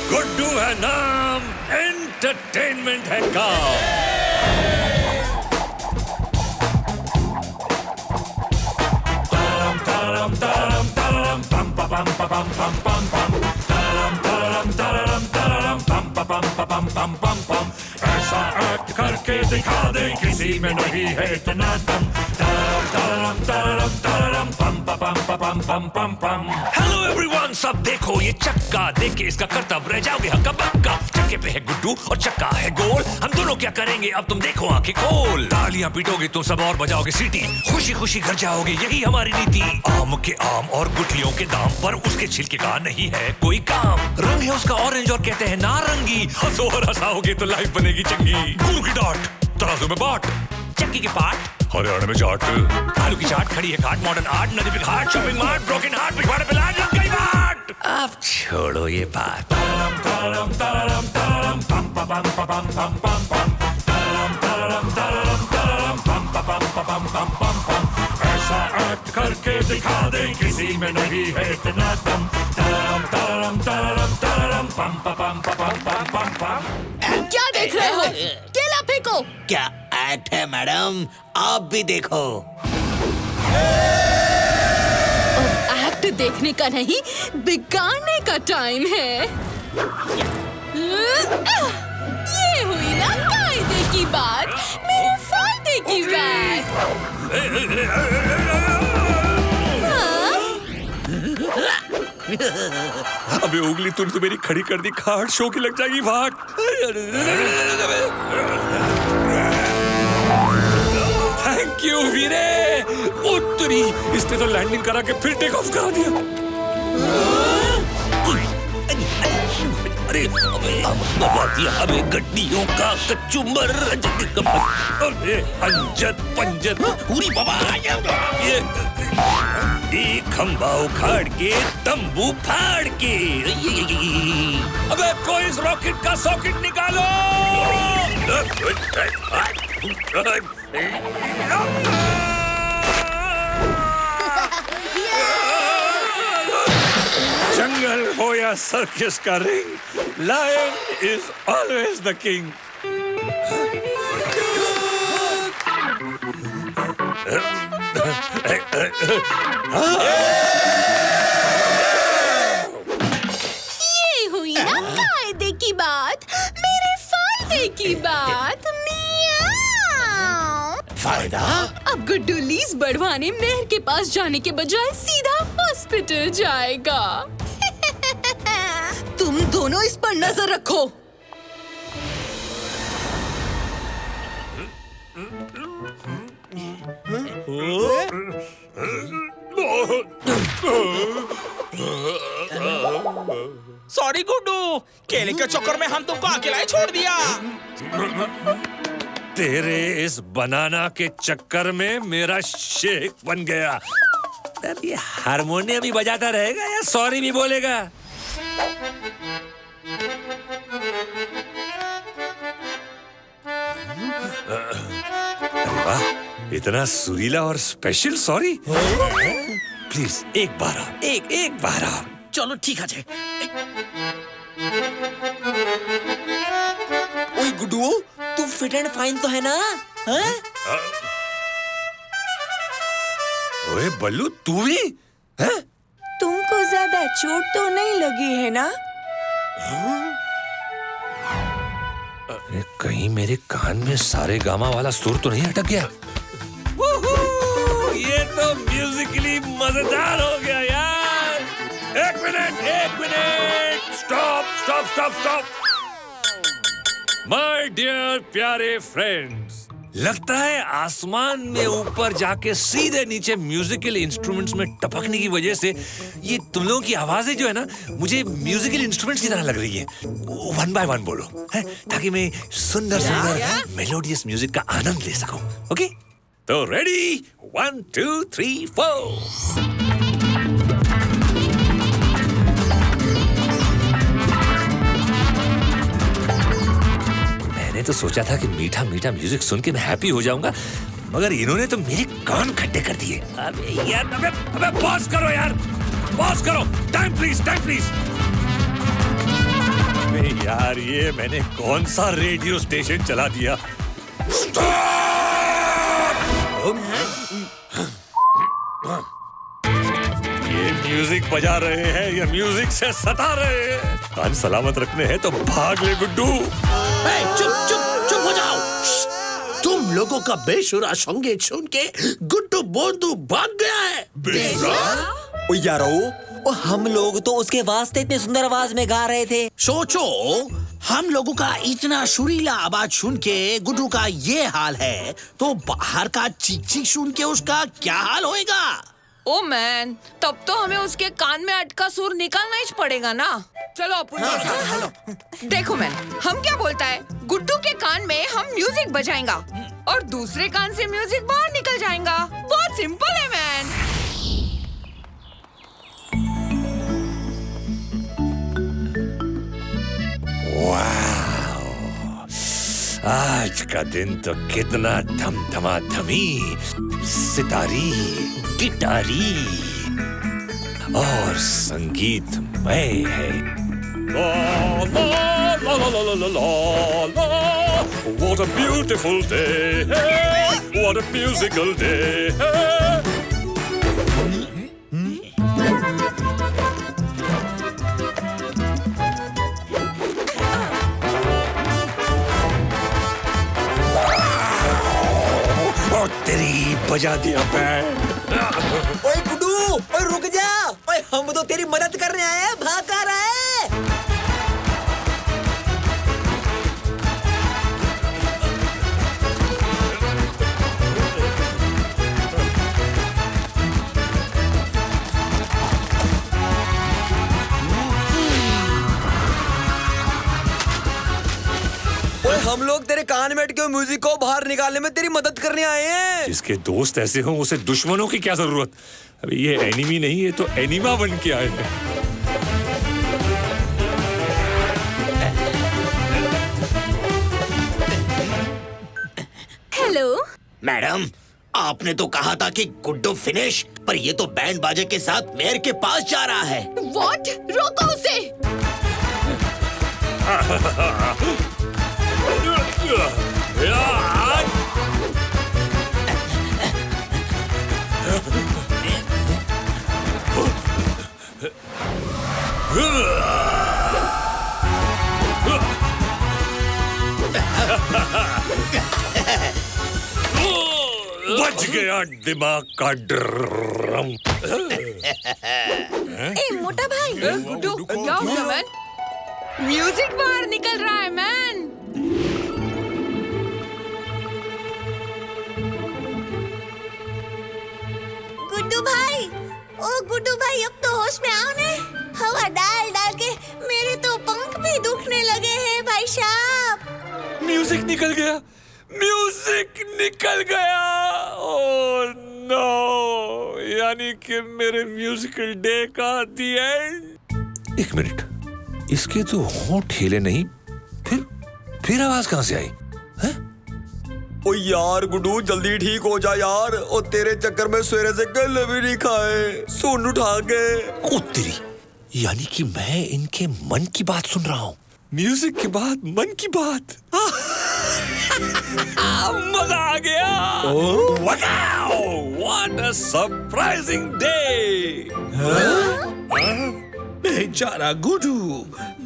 गुड्डू है नाम, एंटरटेनमेंट है काम। ऐसा एक्ट करके दिखा दे किसी में नहीं है इतना दम। हेलो एवरीवन, सब देखो ये चक्का, देख के इसका करतब रह जाओगे हक्का बक्का। चक्के पे है गुड्डू और चक्का है गोल, हम दोनों क्या करेंगे अब तुम देखो आंखें खोल। तालियां पीटोगे तुम सब और बजाओगे सीटी, खुशी खुशी घर जाओगे यही हमारी नीति। आम के आम और गुठलियों के दाम पर उसके छिलके का नहीं है कोई काम। रंग है उसका ऑरेंज और कहते हैं नारंगी, हंसो और हंसाओगे तो लाइफ बनेगी चंगी। गुड़ की डांट तराजू में बाट, चक्की के पाट हरियाणा में चाट, आलू की चाट खड़ी है घाट, मॉडर्न आर्ट नदी पे घाट, शॉपिंग मार्ट ब्रोकन हार्ट पिछवाड़े पे लाट लग गई बात। अब छोड़ो ये बात। ऐसा एक्ट करके दिखा दे किसी में नहीं है इतना दम। क्या देख रहे हो? केला फेंको। क्या एक्ट है मैडम, आप भी देखो। एक्ट देखने का नहीं, बिगाड़ने का टाइम है। ये हुई ना कायदे की बात, मेरे फायदे की बात। अबे उंगली तूने तो मेरी खड़ी कर दी, खाट शो की लग जाएगी भाग। थैंक यू वीरे, उत्तरी इसने तो लैंडिंग करा के फिर टेक ऑफ करा दिया। अरे अबे गड्डियों का कचुम्बर, अबे अंजद पंजद पूरी बाबा ये खंबा उखाड़ के तंबू फाड़ के। अबे कोई इस रॉकेट का सॉकेट निकालो। जंगल हो या सर्कस का ring, lion is always the king. ये हुई ना कायदे की बात, मेरे फायदे की बात। फायदा? अब गुड्डू लीज बढ़वाने मेहर के पास जाने के बजाय सीधा हॉस्पिटल जाएगा। तुम दोनों इस पर नजर रखो। सॉरी गुड्डू, केले के चक्कर में हम तुमको अकेला ही छोड़ दिया। तेरे इस बनाना के चक्कर में मेरा शेक बन गया। अब ये हारमोनियम भी बजाता रहेगा या सॉरी भी बोलेगा? अरे वाह, इतना सुरीला और स्पेशल सॉरी। प्लीज एक बार और, एक बार और। चलो ठीक है। ओए गुड्डू, तू फिट एंड फाइन तो है ना? हाँ? ओए बल्लू, तू भी? हैं? तुमको ज्यादा चोट तो नहीं लगी है ना? अरे कहीं मेरे कान में सारे गामा वाला सुर तो नहीं अटक गया? ये तो म्यूजिकली मजेदार हो गया यार। एक मिनट, स्टॉप। माय डियर प्यारे फ्रेंड्स, लगता है आसमान में ऊपर जाके सीधे नीचे म्यूजिकल इंस्ट्रूमेंट्स में टपकने की वजह से ये तुम लोगों की आवाजें जो है ना, मुझे म्यूजिकल इंस्ट्रूमेंट्स की तरह लग रही है। वन बाय वन बोलो, है? ताकि मैं सुंदर मेलोडियस म्यूजिक का आनंद ले सकूं। ओके, तो रेडी? 1 2 3 4। मैंने तो सोचा था कि मीठा मीठा म्यूजिक सुन के मैं हैप्पी हो जाऊंगा, मगर इन्होंने तो मेरे कान खट्टे कर दिए। अबे यार, अबे पॉज करो यार, पॉज करो। Time please. अरे यार, ये मैंने कौन सा रेडियो स्टेशन चला दिया? ये म्यूजिक बजा रहे हैं या म्यूजिक से सता रहे हैं? कान सलामत रखने हैं तो भाग ले गुड्डू। चुप हो जाओ। तुम लोगों का बेसुरा संगीत सुन के गुड्डू बोंदू भाग गया है। ओ यारो, हम लोग तो उसके वास्ते इतने सुंदर आवाज में गा रहे थे। सोचो, हम लोगों का इतना सुरीला आवाज सुन के गुड्डू का ये हाल है, तो बाहर का चीख चीख सुन के उसका क्या हाल होएगा? ओ मैन, तब तो हमें उसके कान में अटका सुर निकालना ही पड़ेगा ना। चलो अपन देखो मैन, हम क्या बोलता है, गुड्डू के कान में हम म्यूजिक बजाएंगा और दूसरे कान से म्यूजिक बाहर निकल जाएगा। बहुत सिंपल है मैन। आज का दिन तो कितना धमधमाधमी, सितारी, गिटारी और संगीतमय है। La la la la la la la la. What a beautiful day! What a musical day! तेरी बजा दिया बैंड। ओए गुड्डू, ओए रुक जा। ओए हम तो तेरी मदद करने आए हैं, भाग कर रहा है। हम लोग तेरे कान में अटके म्यूजिक को बाहर निकालने में तेरी मदद करने आए हैं। जिसके दोस्त ऐसे हों उसे दुश्मनों की क्या जरूरत? अभी ये एनिमी नहीं है तो एनिमा बन के आए हैं। हेलो मैडम, आपने तो कहा था कि गुड्डू फिनिश, पर ये तो बैंड बाजे के साथ मेयर के पास जा रहा है। व्हाट? रोको उसे। बच गया दिमाग का ड्रम। ए मोटा भाई, गुड्डू क्या हुआ मैन? म्यूजिक बाहर निकल रहा है मैन। गुड्डू भाई, ओ गुड्डू भाई, अब तो होश में आओ ने। हवा डाल डाल के मेरे तो पंख भी दुखने लगे हैं भाई साहब। म्यूजिक निकल गया, म्यूजिक निकल गया। ओह नो, यानी कि मेरे म्यूजिकल डे का दी एंड। एक मिनट, इसके तो होंठ हिले नहीं, फिर आवाज कहां से आई? है? ओ यार गुड्डू, जल्दी ठीक हो जा यार। और तेरे चक्कर में सवेरे से गले भी नहीं खाए, सुन उठा के। ओ तेरी, यानी कि मैं इनके मन की बात सुन रहा हूँ। म्यूजिक के बाद मन की बात। मजा आ गया। What a surprising day! बेचारा गुड्डू,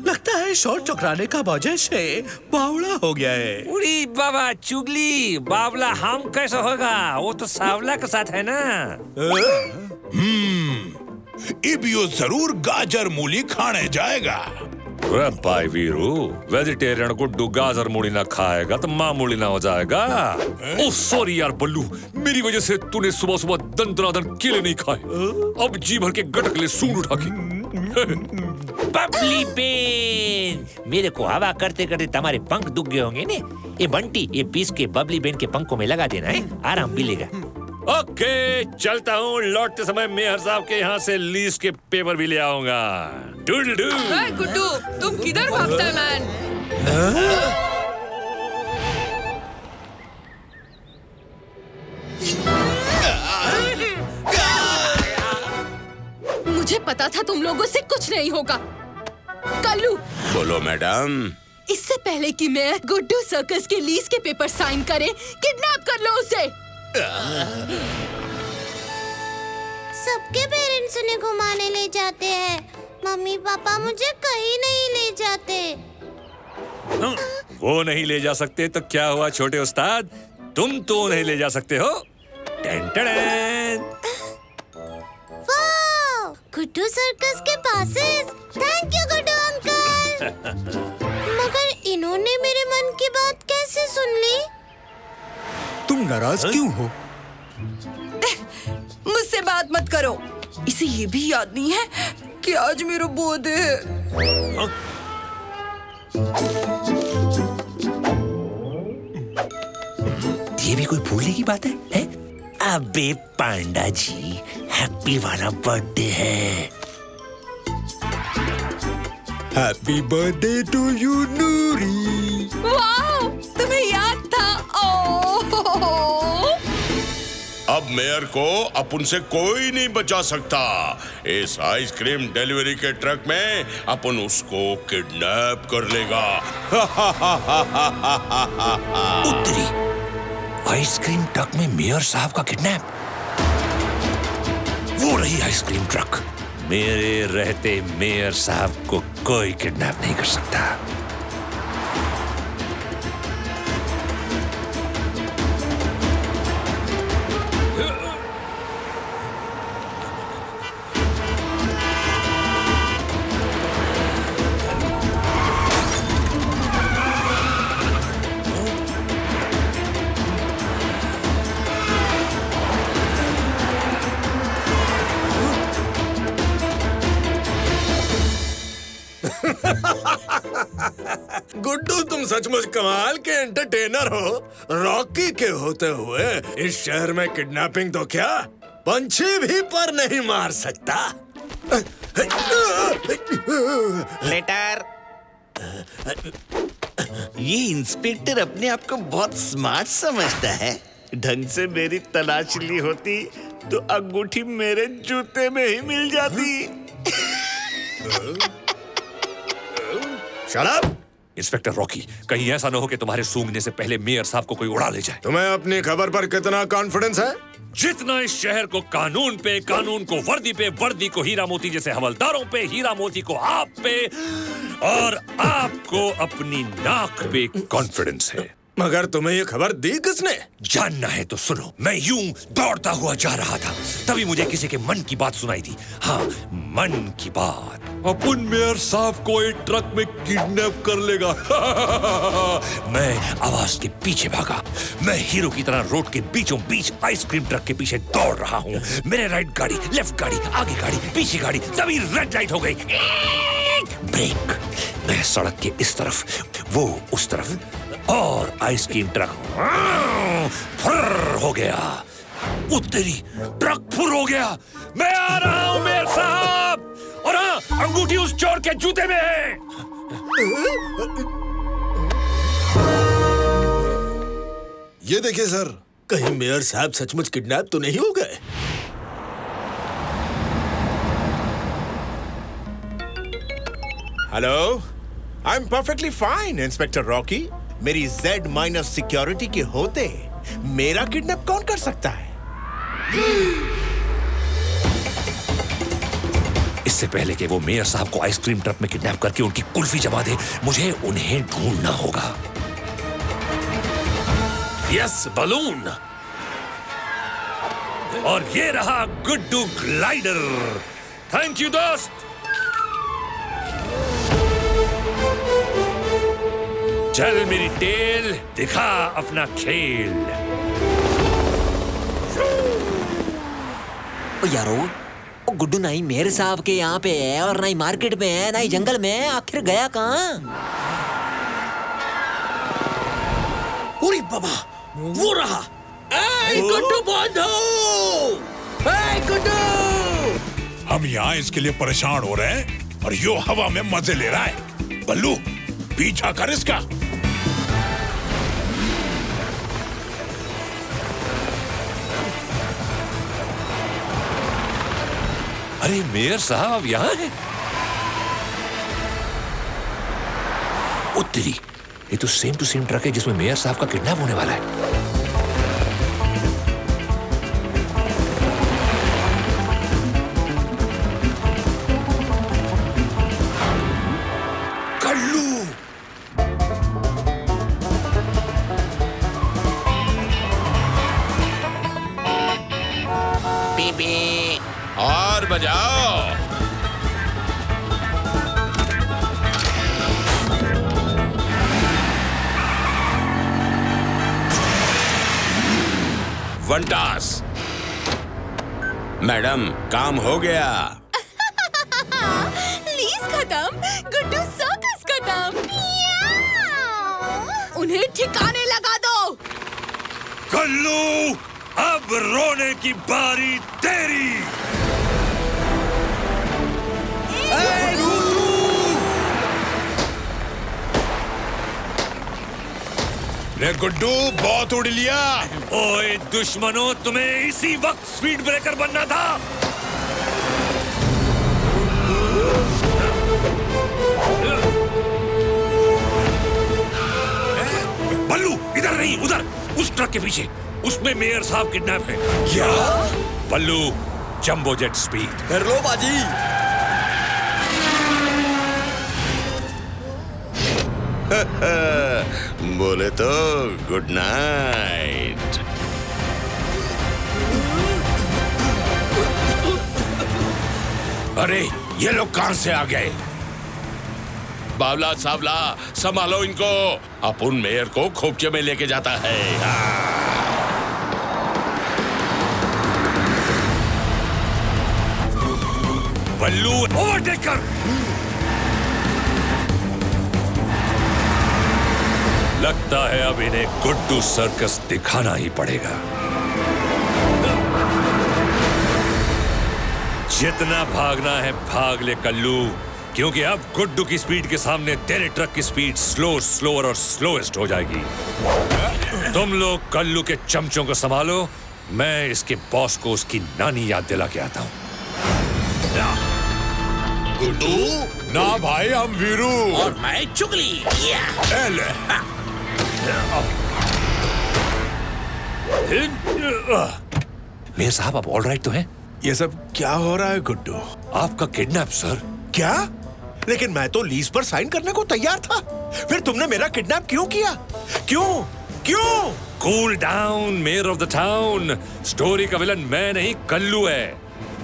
लगता है शॉट चकराने का वजह से बावड़ा हो गया है। उड़ी बाबा चुगली, बावला हम कैसे होगा? वो तो सावला के साथ है ना। इबियो जरूर गाजर मूली खाने जाएगा। भाई वीरू, वेजिटेरियन गुड्डू गाजर मूली ना खाएगा तो मामूली ना हो जाएगा। ओह सॉरी यार बल्लू, मेरी वजह से तूने सुबह सुबह दंतरादन केले नहीं खाए। अब जी भर के गटक ले सूंड उठा के। बबली बेन, मेरे को हवा करते करते तुम्हारे पंख दुख गए होंगे ने। ये बंटी, ये पीस के बबली बेन के पंखों में लगा देना है, आराम मिलेगा। ओके, चलता हूँ। लौटते समय मेयर साहब के यहाँ से लीज के पेपर भी ले आऊंगा। गुड्डू, तुम किधर भागता है मैन? मुझे पता था तुम लोगों से कुछ नहीं होगा। कल्लू, बोलो मैडम। इससे पहले कि मैं गुड्डू सर्कस के लीज के पेपर साइन करे, किडनैप कर लो उसे। सबके पेरेंट्स उन्हें घुमाने ले जाते हैं, मम्मी पापा मुझे कहीं नहीं ले जाते। वो नहीं ले जा सकते तो क्या हुआ छोटे उस्ताद, तुम तो उन्हें ले जा सकते हो। Ten ten. वाह, गुड्डू सर्कस के passes. Thank you Guddu uncle. मगर इन्होंने मेरे मन की बात कैसे सुन ली? तुम नाराज क्यों हो? मुझसे बात मत करो। इसे ये भी याद नहीं है कि आज मेरा बर्थडे है। ये भी कोई भूलने की बात है? अबे पांडा जी, हैप्पी वाला बर्थडे है। हैप्पी बर्थडे टू यू नूरी। वाह, तुम्हें याद था। ओह, अब मेयर को अपन से कोई नहीं बचा सकता। इस आइसक्रीम डिलीवरी के ट्रक में अपन उसको किडनैप कर लेगा। उत्तरी आइसक्रीम ट्रक में मेयर साहब का किडनैप। वो रही आइसक्रीम ट्रक। मेरे रहते मेयर साहब को कोई किडनैप नहीं कर सकता। गुड्डू, तुम सचमुच कमाल के एंटरटेनर हो। रॉकी के होते हुए इस शहर में किडनैपिंग तो क्या, पंछी भी पर नहीं मार सकता। लेटर। ये इंस्पेक्टर अपने आप को बहुत स्मार्ट समझता है। ढंग से मेरी तलाश ली होती तो अंगूठी मेरे जूते में ही मिल जाती। Shut up! इंस्पेक्टर रॉकी, कहीं ऐसा न हो कि तुम्हारे सूंघने से पहले मेयर साहब को कोई उड़ा ले जाए। तुम्हें अपनी खबर पर कितना कॉन्फिडेंस है? जितना इस शहर को कानून पे, कानून को वर्दी पे, वर्दी को हीरा मोती जैसे हवलदारों पे, हीरा मोती को आप पे, और आपको अपनी नाक पे कॉन्फिडेंस है। मगर तुम्हें ये खबर दी किसने? जानना है तो सुनो। मैं यूं दौड़ता हुआ जा रहा था, तभी मुझे किसी के मन की बात सुनाई दी। हाँ, मन की बात। अपन मेयर साहब को एक ट्रक में किडनैप कर लेगा। मैं आवाज के पीछे भागा। मैं हीरो की तरह रोड के बीचों बीच आइसक्रीम ट्रक के पीछे दौड़ रहा हूँ। मेरे राइट गाड़ी, लेफ्ट गाड़ी, आगे गाड़ी, पीछे गाड़ी, तभी रेड लाइट हो गई। ब्रेक। मैं सड़क के इस तरफ, वो उस तरफ, और आइसक्रीम ट्रक फुर्र हो गया। उत्तरी ट्रक फुर हो गया। मैं आ रहा हूं मेयर साहब, और हाँ, अंगूठी उस चोर के जूते में है। ये देखिए सर, कहीं मेयर साहब सचमुच किडनैप तो नहीं हो गए? Hello, I am perfectly fine inspector Rocky. मेरी Z- सिक्योरिटी के होते मेरा किडनैप कौन कर सकता है? इससे पहले कि वो मेयर साहब को आइसक्रीम ट्रक में किडनैप करके उनकी कुल्फी जमा दे, मुझे उन्हें ढूंढना होगा। Yes, balloon. और ये रहा गुड्डू ग्लाइडर। थैंक यू दोस्त। चल मेरी टेल, दिखा अपना खेल। यारो, गुड्डू ना ही मेयर साहब के यहाँ पे है, और ना ही मार्केट में है, ना ही जंगल में है। आखिर गया कहाँ? अरे बाबा, वो रहा। ए गुड्डू बंधु! ए गुड्डू! हम यहाँ इसके लिए परेशान हो रहे हैं और यो हवा में मजे ले रहा है। बल्लू, पीछा कर इसका। अरे मेयर साहब यहाँ है। ओ तेरी, ये तो सेम टू सेम ट्रक है जिसमें मेयर साहब का किडनैप होने वाला है। और बजाओ। वंटास। मैडम, काम हो गया। लीज खत्म, गुड्डू सर्कस खत्म। उन्हें ठिकाने लगा दो। कल्लू, अब रोने की बारी तेरी। रे गुड्डू, बहुत उड़ लिया। ओए दुश्मनों, तुम्हें इसी वक्त स्पीड ब्रेकर बनना था। बल्लू, इधर नहीं, उधर, उस ट्रक के पीछे। उसमें मेयर साहब किडनैप है। क्या? बल्लू, जंबो जेट स्पीड। कर लो बाजी। बोले तो गुड नाइट। अरे, ये लोग कहां से आ गए? बावला सावला, संभालो इनको। अपन मेयर को खोपचे में लेके जाता है। बल्लू, ओवरटेक कर। लगता है अब इन्हें गुड्डू सर्कस दिखाना ही पड़ेगा। जितना भागना है भाग ले कल्लू, क्योंकि अब गुड्डू की स्पीड के सामने तेरे ट्रक की स्पीड स्लोअर और स्लोएस्ट हो जाएगी। तुम लोग कल्लू के चमचों को संभालो, मैं इसके बॉस को उसकी नानी याद दिला के आता हूँ। गुड्डू? ना भाई, हम वीरू। और मैं चुगली। मेयर साहब, आप ऑल राइट तो हैं? ये सब क्या हो रहा है गुड्डू? आपका किडनैप सर। क्या? लेकिन मैं तो लीज पर साइन करने को तैयार था। फिर तुमने मेरा किडनैप क्यों किया? क्यों? क्यों? Cool down, mayor of the town. Story का विलन मैं नहीं, कल्लू है।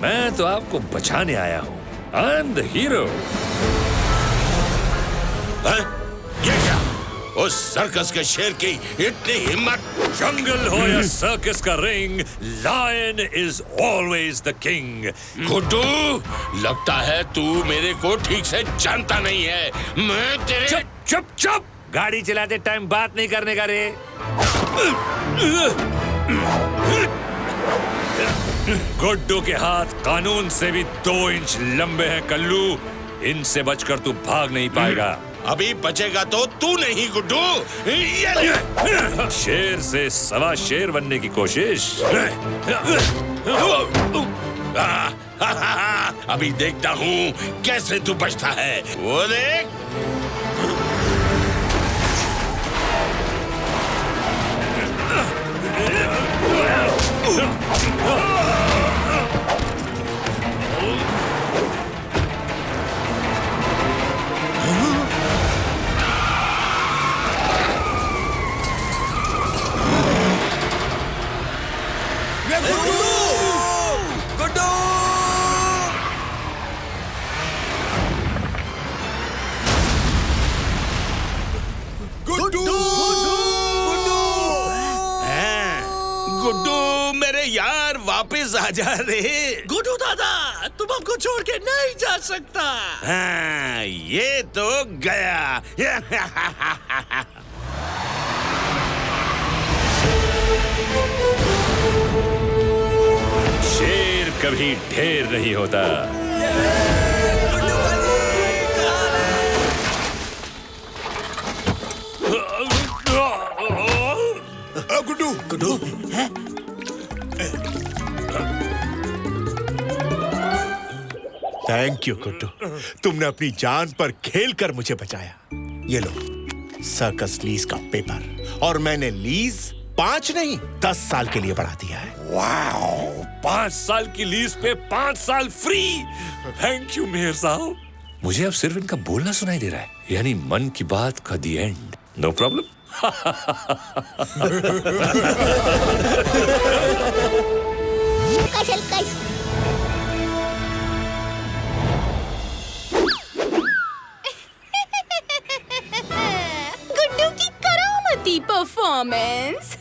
मैं तो आपको बचाने आया हूँ। I am the hero. ये क्या? उस सर्कस के शेर की इतनी हिम्मत! जंगल हो या सर्कस का ring, lion is always the king. Guddu, लगता है तू मेरे को ठीक से जानता नहीं है। मैं तेरे... चुप चुप चुप! गाड़ी चलाते टाइम बात नहीं करने का रे। गुड्डू के हाथ कानून से भी 2 इंच लंबे हैं कल्लू। इनसे बचकर तू भाग नहीं पाएगा। अभी बचेगा तो तू नहीं गुड्डू। शेर से सवा शेर बनने की कोशिश। अभी देखता हूँ कैसे तू बचता है। वो देख। वापस आ जा रे। गुड्डू दादा, तुम हमको छोड़ के नहीं जा सकता। हाँ, ये तो गया। शेर कभी ढेर नहीं होता। Guddu, Guddu, thank you Guddu. तुमने अपनी जान पर खेलकर मुझे बचाया। ये लो, सर्कस लीज का पेपर और मैंने लीज 5 नहीं 10 साल के लिए बढ़ा दिया है। वाओ, 5 साल की लीज पे 5 साल फ्री। थैंक यू मेयर साहब। मुझे अब सिर्फ इनका बोलना सुनाई दे रहा है, यानी मन की बात का the end. No problem. Guddu की करामती परफॉर्मेंस।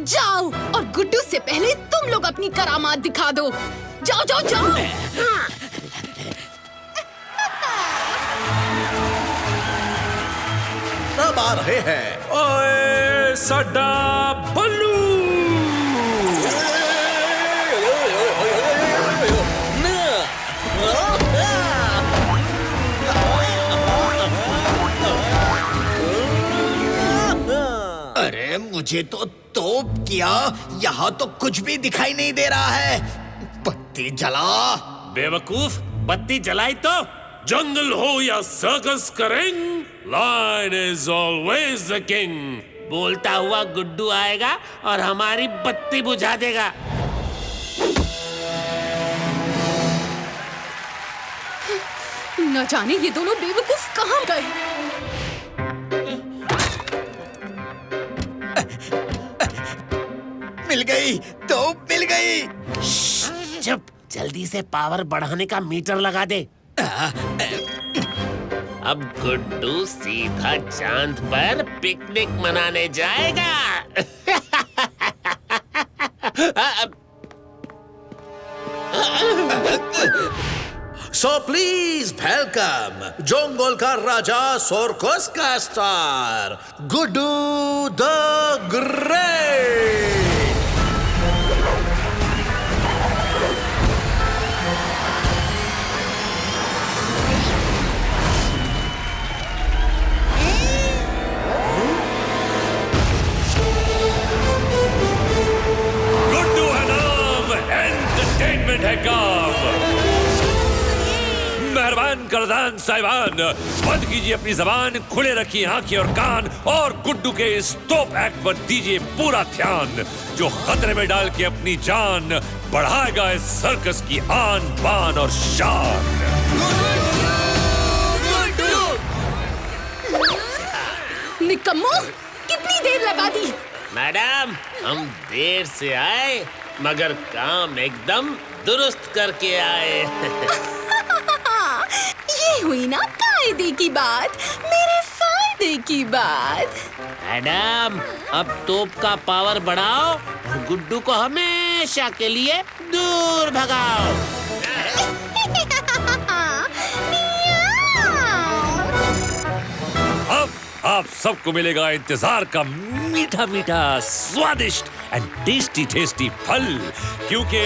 जाओ और गुड्डू से पहले तुम लोग अपनी करामात दिखा दो। जाओ जाओ जाओ। अब आ रहे हैं ओए साडा बल्लू। अरे मुझे तो तोप किया, यहाँ तो कुछ भी दिखाई नहीं दे रहा है। बत्ती जला। बेवकूफ, बत्ती जलाई तो जंगल हो या सर्कस का ring, line is always the king. बोलता हुआ गुड्डू आएगा और हमारी बत्ती बुझा देगा। न जाने ये दोनों बेवकूफ कहाँ गए। मिल गई, तो मिल गई। चुप, जल्दी से पावर बढ़ाने का मीटर लगा दे। अब गुड्डू सीधा चांद पर पिकनिक मनाने जाएगा। सो प्लीज वेलकम जंगल का राजा, सर्कस का star, Guddu the great. Guddu है नाम, एंटरटेनमेंट है काम। मेहरबान करदान साहिबान, बंद कीजिए अपनी जबान, खुले रखिए आंखें और कान, और गुड्डू के इस टॉप एक्ट पर दीजिए पूरा ध्यान, जो खतरे में डाल के अपनी जान बढ़ाएगा इस सर्कस की आन बान और शान। निकम्मो, कितनी देर लगा दी। मैडम, हम देर से आए मगर काम एकदम दुरुस्त करके आए। ये हुई ना कायदे की बात, मेरे फायदे की बात। मैडम, अब तोप का पावर बढ़ाओ और गुड्डू को हमेशा के लिए दूर भगाओ। अब आप सबको मिलेगा इंतजार का मीठा मीठा स्वादिष्ट एंड टेस्टी टेस्टी फल, क्योंकि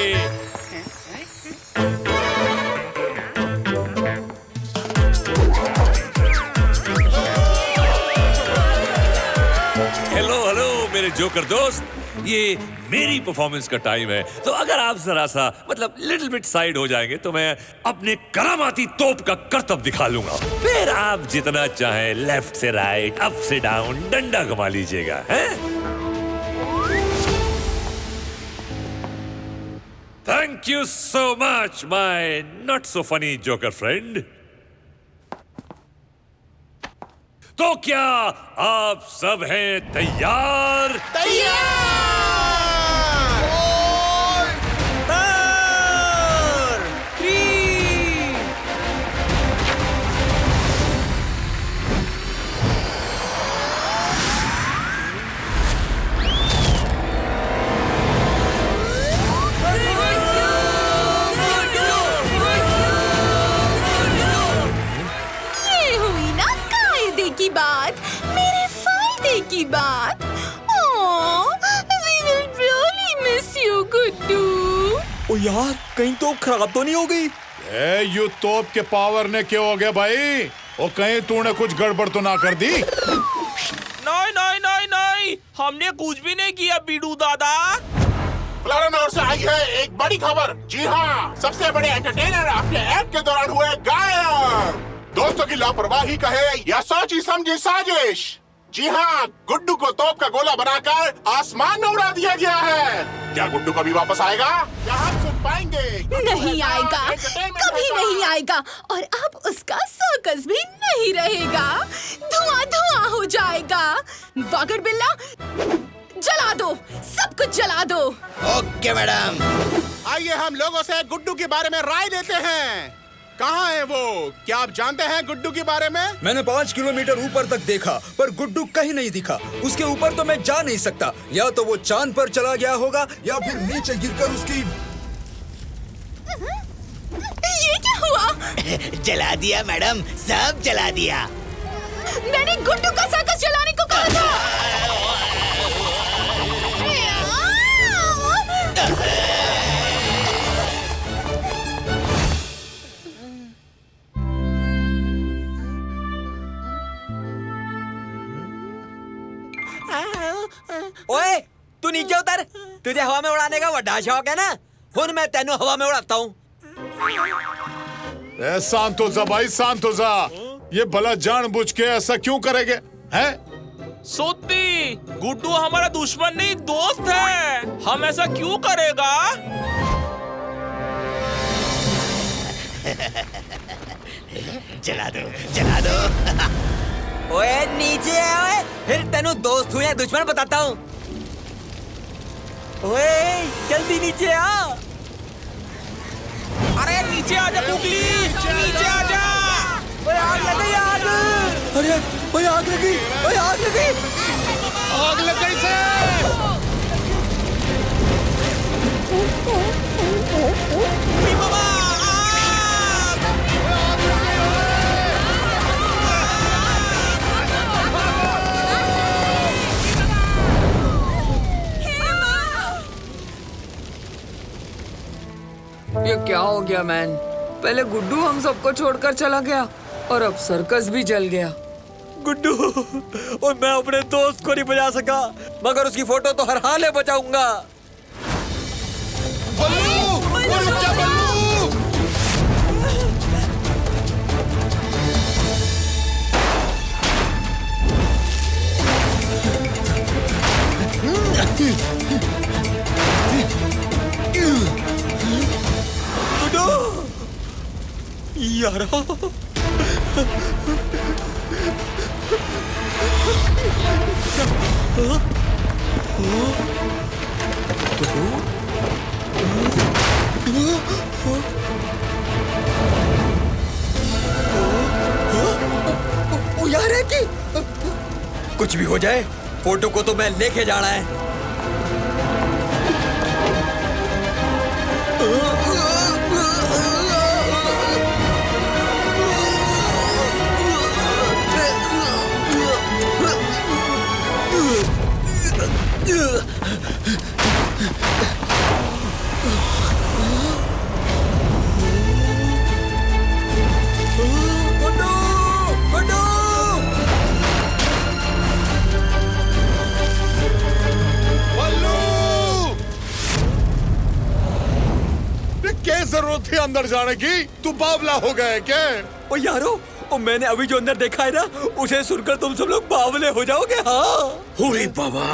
हेलो मेरे जोकर दोस्त, ये मेरी परफॉर्मेंस का टाइम है, तो अगर आप जरा सा मतलब लिटिल बिट साइड हो जाएंगे तो मैं अपने करामाती तोप का करतब दिखा लूंगा। फिर आप जितना चाहें लेफ्ट से राइट, अप से डाउन डंडा घुमा लीजिएगा, हैं? Thank you so much my not so funny joker friend. तो क्या आप सब हैं तैयार? ये हुई ना कायदे की बात, मेरे फायदे की बात। We will really miss you, Guddu. ओ यार, कहीं तो खराब तो नहीं हो गई? यू तोप के पावर ने क्या हो गया भाई? और कहीं तूने कुछ गड़बड़ तो ना कर दी? नहीं नहीं नहीं नहीं, हमने कुछ भी नहीं किया बीडू दादा। क्लारन ओर से आई है एक बड़ी खबर। जी हाँ, सबसे बड़े एंटरटेनर अपने एक्ट के दौरान हुए गायब। 2 दोस्तों की लापरवाही कहे या सोची समझी साजिश, जी हाँ, गुड्डू को तोप का गोला बनाकर आसमान में उड़ा दिया गया है। क्या गुड्डू कभी वापस आएगा? क्या हम सुन पाएंगे? नहीं आएगा, कभी नहीं आएगा, और अब उसका सर्कस भी नहीं रहेगा। धुआं धुआं हो जाएगा। वागड़ बिल्ला, जला दो, सब कुछ जला दो। Okay madam. आइए हम लोगों से गुड्डू के बारे में राय लेते हैं। कहाँ है वो? क्या आप जानते हैं गुड्डू के बारे में? मैंने 5 किलोमीटर ऊपर तक देखा, पर गुड्डू कहीं नहीं दिखा। उसके ऊपर तो मैं जा नहीं सकता। या तो वो चांद पर चला गया होगा या फिर नीचे गिरकर उसकी। ये क्या हुआ? जला दिया मैडम, सब जला दिया। मैंने गुड्डू का सर्कस जलाने को कहा था। ओए, तू नीचे उतर। तुझे हवा में उड़ाने का बड़ा शौक है ना? हुन मैं तेनू हवा में उड़ाता हूँ। शांत हो जा भाई, शांत हो जा। ये भला जानबूझ के ऐसा क्यों करेंगे? हैं? सोती, गुड्डू हमारा दुश्मन नहीं दोस्त है। हम ऐसा क्यों करेगा? जला दो, जला दो। ओए नीचे आ, ओए, फिर तेनू दोस्त हूँ या दुश्मन बताता हूँ। ओए जल्दी नीचे आ। अरे नीचे आजा गुगली, नीचे आजा। ओए आग लगी, आग। अरे ओए आग लगी, ओए आग लगी, आग लग गई से। ये क्या हो गया मैन? पहले गुड्डू हम सबको छोड़कर चला गया और अब सर्कस भी जल गया। गुड्डू, और मैं अपने दोस्त को नहीं बचा सका, मगर उसकी फोटो तो हर हाल में बचाऊंगा। बल्लू, रुक जा बल्लू। यारा, यार है कि कुछ भी हो जाए, फोटो को तो मैं लेके जाना है। क्या जरूरत थी अंदर जाने की? तू बावला हो गया क्या? ओ यारो, ओ मैंने अभी जो अंदर देखा है ना, उसे सुनकर तुम सब लोग बावले हो जाओगे। हाँ हुई बाबा,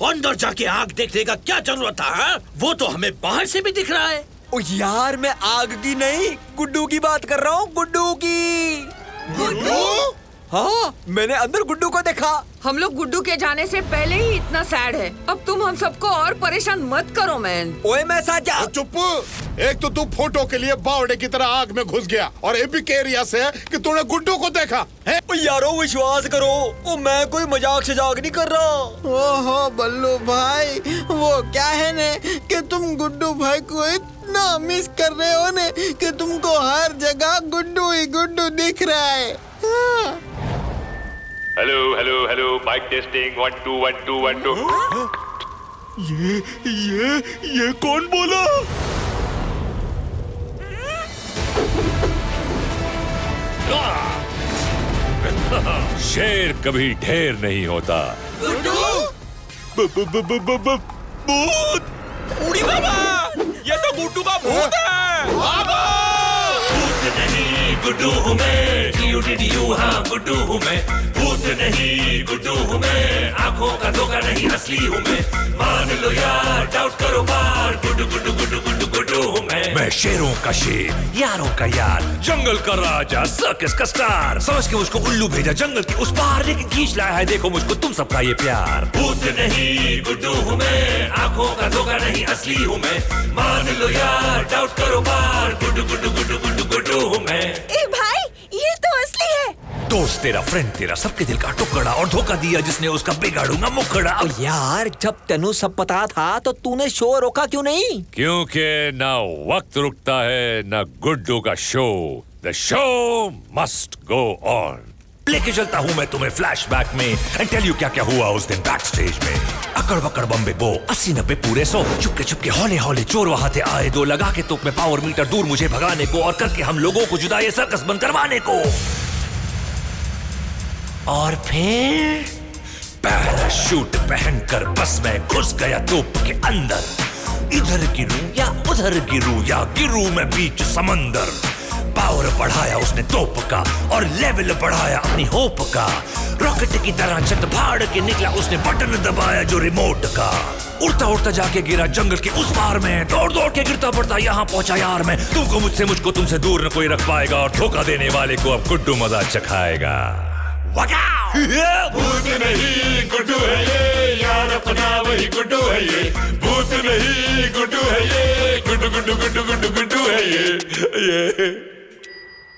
अंदर जाके आग देखने का क्या जरूरत था? हा? वो तो हमें बाहर से भी दिख रहा है। ओ यार, मैं आग की नहीं, गुड्डू की बात कर रहा हूँ, गुड्डू की। गुड्डू? हाँ, मैंने अंदर गुड्डू को देखा। हम लोग गुड्डू के जाने से पहले ही इतना सैड है। अब तुम हम सबको और परेशान मत करो मैन। ओए मैं साजा। चुप। एक तो तू फोटो के लिए बावड़े की तरह आग में घुस गया, और एपिक एरिया से कि तूने गुड्डू को देखा है? ओ यारो विश्वास करो, ओ मैं कोई मजाक से जाग नहीं कर रहा। ओहो बल्लू भाई, वो क्या है ने कि तुम गुड्डू भाई को इतना मिस कर रहे हो ने कि तुमको हर जगह गुड्डू ही गुड्डू दिख रहा है। हाँ। Hello hello hello, mic testing 1 2 1 2 1 2। ये कौन बोला? शेर कभी ढेर नहीं होता। भूत! उड़ी बाबा, ये तो गुड्डू का भूत है। भूत नहीं, गुड्डू हूँ मैं, GUDDU, हाँ गुड्डू हूँ मैं। भूत नहीं गुड्डू हूँ मैं, आंखों का धोखा नहीं असली हूँ मैं। मान लो यार, डाउट करो बार, गुड्डू गुड्डू गुड्डू गुड्डू गुड्डू हूँ मैं शेरों का शेर, यारों का यार, जंगल का राजा, सर्कस का स्टार। समझ के मुझको उल्लू भेजा जंगल के उस पार, लेकिन खींच लाया है देखो मुझको तुम सबका ये प्यार। भूत नहीं गुड्डू हूँ मैं, आंखों का धोखा नहीं असली हूँ मैं। मान लो यार, डाउट करो बार, गुड्डू गुड्डू गुड्डू गुड्डू गुड्डू हूँ मैं। ए भाई, ये तो असली है। दोस्त तेरा, फ्रेंड तेरा, सबके दिल का टुकड़ा, और धोखा दिया जिसने उसका बिगाड़ूंगा मुखड़ा। यार जब तेनू सब पता था तो तूने शो रोका क्यों नहीं? क्योंकि ना वक्त रुकता है ना गुड्डू का show. The show must go on. लेके चलता हूँ मैं तुम्हें फ्लैशबैक में, एंड टेल यू क्या क्या हुआ उस दिन बैक स्टेज में। अकड़ बकड़ बम्बे बो 80-90 पूरे 100, चुपके चुपके हौले हौले चोर वहां थे आए दो, लगा के तुक में पावर मीटर दूर मुझे भगाने को, और करके हम लोगों को जुदा ये सर्कस बंद करवाने को। और फिर पैराशूट पहनकर बस मैं घुस गया तोप के अंदर। इधर गिरूं या उधर गिरूं या गिरूं मैं बीच समंदर। पावर बढ़ाया उसने तोप का और लेवल बढ़ाया अपनी होप का। रॉकेट की तरह छत फाड़ के निकला उसने, बटन दबाया जो रिमोट का। उड़ता उड़ता जाके गिरा जंगल के उस पार में, दौड़ दौड़ के गिरता पड़ता यहाँ पहुंचा यार मैं। तुमको मुझसे मुझको तुमसे दूर न कोई रख पाएगा, और धोखा देने वाले को अब गुड्डू मजा चखाएगा। भूत नहीं गुड्डू है ये, यार अपना वही गुड्डू है ये। भूत नहीं गुड्डू है ये, गुड्डू गुड्डू गुड्डू गुड्डू गुड्डू है ये।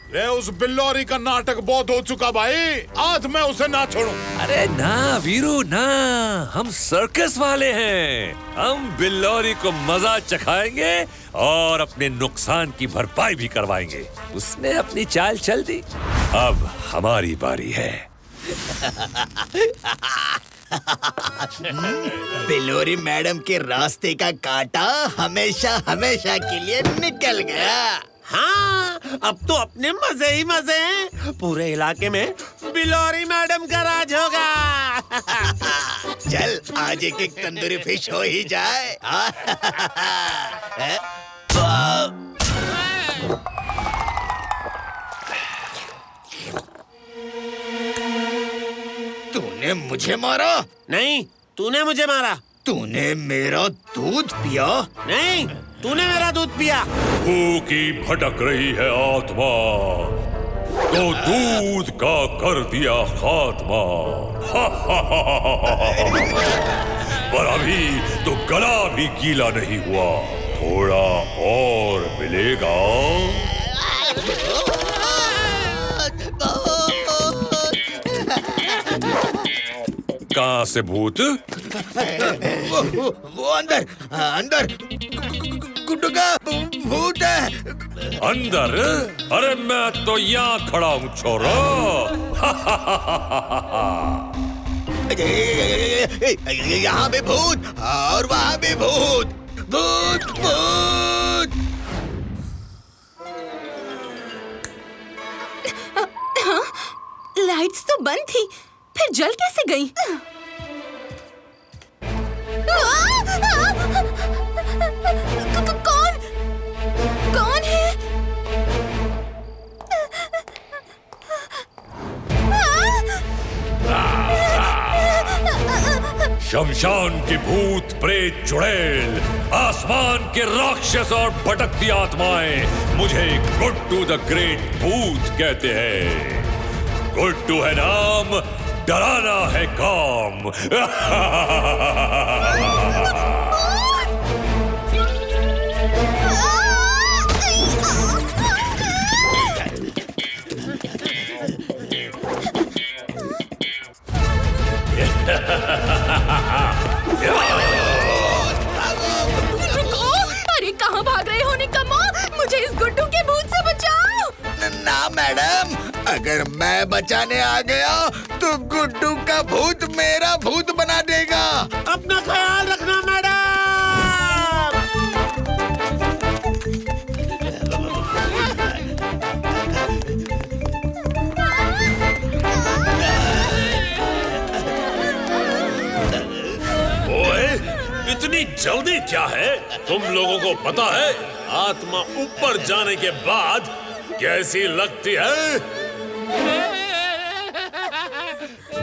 रे उस बिल्लौरी का नाटक बहुत हो चुका भाई, आज मैं उसे ना छोड़ूं। अरे ना वीरू ना, हम सर्कस वाले हैं। हम बिल्लौरी को मजा चखाएंगे और अपने नुकसान की भरपाई भी करवाएंगे। उसने अपनी चाल चल दी, अब हमारी बारी है। बिलोरी मैडम के रास्ते का कांटा हमेशा हमेशा के लिए निकल गया। हाँ, अब तो अपने मजे ही मजे हैं। पूरे इलाके में बिलोरी मैडम का राज होगा। चल आज एक एक तंदूरी फिश हो ही जाए। तूने मुझे मारा? नहीं, तूने मुझे मारा। तूने मेरा दूध पिया? नहीं, तूने मेरा दूध पिया। भूखी भटक रही है आत्मा, तो दूध का कर दिया खात्मा। पर अभी तो गला भी गीला नहीं हुआ, थोड़ा और मिलेगा। कहाँ से भूत? वो अंदर अंदर गुड्डू का भूत है। अंदर? अरे मैं तो यहाँ खड़ा हूँ छोरो। यहाँ भी भूत और वहाँ भी भूत। भूत भूत। हाँ, लाइट्स तो बंद थी, फिर जल कैसे गई? कौन कौन है? शमशान के भूत प्रेत चुड़ैल, आसमान के राक्षस और भटकती आत्माएं मुझे गुड्डू द ग्रेट भूत कहते हैं। गुड्डू है नाम, डराना है काम। अरे कहाँ भाग रहे हो निकम्मा? मुझे इस गुड्डू के भूत से बचाओ। ना मैडम, अगर मैं बचाने आ गया तो गुड्डू का भूत मेरा भूत बना देगा। अपना ख्याल रखना मैडम। ओए, इतनी जल्दी क्या है? तुम लोगों को पता है आत्मा ऊपर जाने के बाद कैसी लगती है?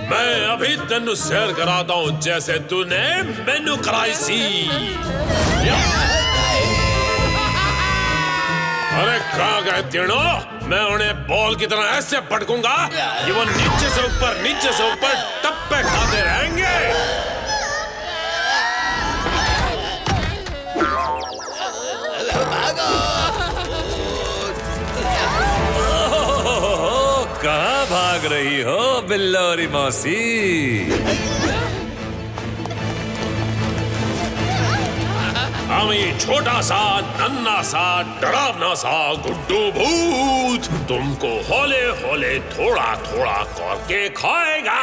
मैं अभी तेनू शेयर कराता हूँ जैसे तूने मैनू कराई सी। अरे कहाँ गए तीनों? मैं उन्हें बॉल की तरह ऐसे पटकूंगा कि वो नीचे से ऊपर टप्पे खाते रहेंगे। कहाँ भाग रही हो बिल्लोरी मौसी? हम ये छोटा सा नन्हा सा डरावना सा गुड्डू भूत तुमको हौले हौले थोड़ा थोड़ा करके खाएगा।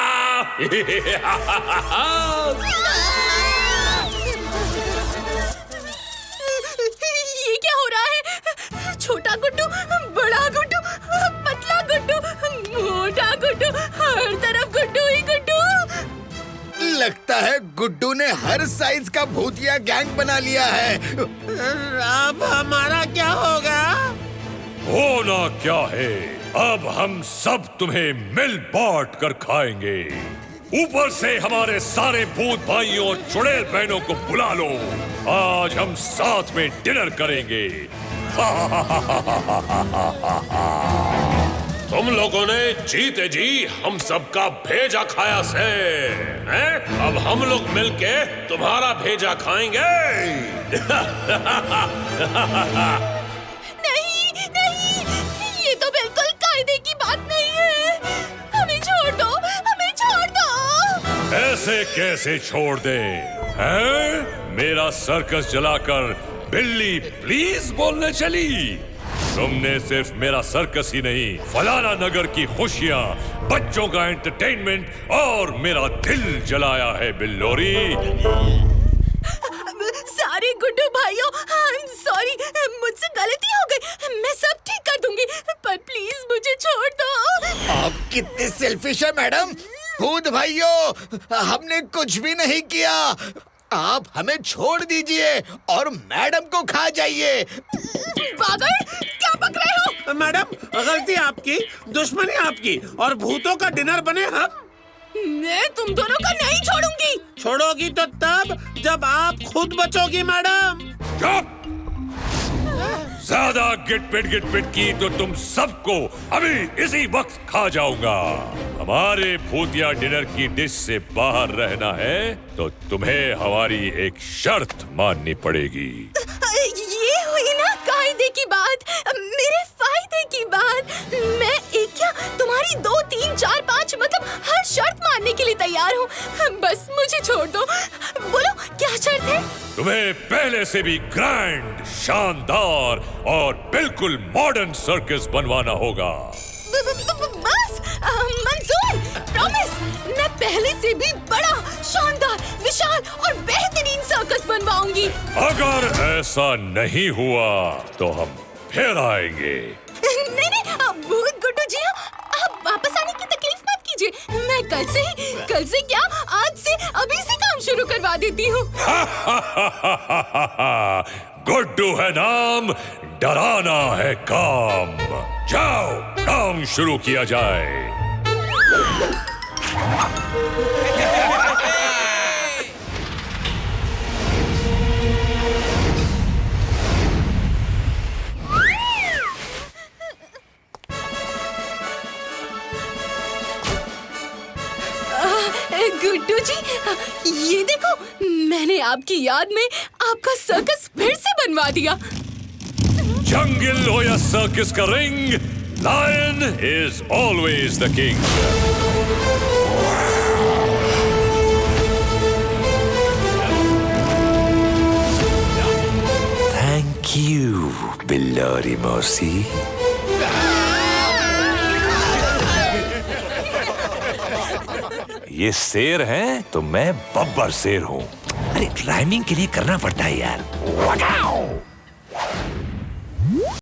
ये क्या हो रहा है? छोटा गुड्डू, बड़ा गुड्डू, पतला गुड्डू, मोटा गुड्डू, हर तरफ गुड्डू ही गुड्डू। लगता है गुड्डू ने हर साइज का भूतिया गैंग बना लिया है। अब हमारा क्या होगा? होना क्या है, अब हम सब तुम्हें मिल बांट कर खाएंगे। ऊपर से हमारे सारे भूत भाइयों और चुड़ैल बहनों को बुला लो, आज हम साथ में डिनर करेंगे। तुम लोगों ने जीते जी हम सबका भेजा खाया से, हैं? अब हम लोग मिलके तुम्हारा भेजा खाएंगे। नहीं, नहीं, ये तो बिल्कुल कायदे की बात नहीं है। हमें छोड़ दो, हमें छोड़ दो। ऐसे कैसे छोड़ दे? हैं? मेरा सर्कस जलाकर बिल्ली प्लीज बोलने चली? तुमने सिर्फ मेरा सर्कस ही नहीं, फलाना नगर की खुशियां, बच्चों का एंटरटेनमेंट और मेरा दिल जलाया है बिल्लोरी। सारे गुड्डू भाइयों, आई एम सॉरी, मुझसे गलती हो गई। मैं सब ठीक कर दूंगी, पर प्लीज मुझे छोड़ दो। आप कितने सेल्फिश है मैडम। भूत भाइयों, हमने कुछ भी नहीं किया। आप हमें छोड़ दीजिए और मैडम को खा जाइए। पागल, क्या पक रहे हो? मैडम, गलती आपकी, दुश्मनी आपकी और भूतों का डिनर बने हम। मैं तुम दोनों को नहीं छोड़ूंगी। छोड़ोगी तो तब जब आप खुद बचोगी मैडम। चुप! ज्यादा गिट-पिट की तो तुम सबको अभी इसी वक्त खा जाऊंगा। हमारे भूतिया डिनर की डिश से बाहर रहना है तो तुम्हें हमारी एक शर्त माननी पड़ेगी। ये हुई ना कायदे की बात, मेरे फायदे की बात। मैं एक क्या तुम्हारी 2, 3, 4, 5 मतलब हर शर्त मानने के लिए तैयार हूँ। बस मुझे छोड़ दो। बोलो क्या शर्त है? तुम्हें पहले से भी ग्रैंड, शानदार और बिल्कुल मॉडर्न सर्कस बनवाना होगा। बस मंजूर, प्रॉमिस। मैं पहले से भी बड़ा, शानदार, विशाल और बेहतरीन सर्कस बनवाऊंगी। अगर ऐसा नहीं हुआ तो हम फिर आएंगे। नहीं, भूत गुड्डू जी, आप वापस आने की तकलीफ मत कीजिए। मैं कल से क्या, आज से अभी से काम शुरू करवा देती हूँ। गुड्डू है नाम, डराना है काम। जाओ, काम शुरू किया जाए। गुड्डू जी, ये देखो, मैंने आपकी याद में आपका सर्कस फिर से बनवा दिया। जंगल हो या सर्कस का ring, lion is always the king. Thank you Billori मौसी। ये शेर है तो मैं बब्बर शेर हूँ। अरे राइमिंग के लिए करना पड़ता है यार।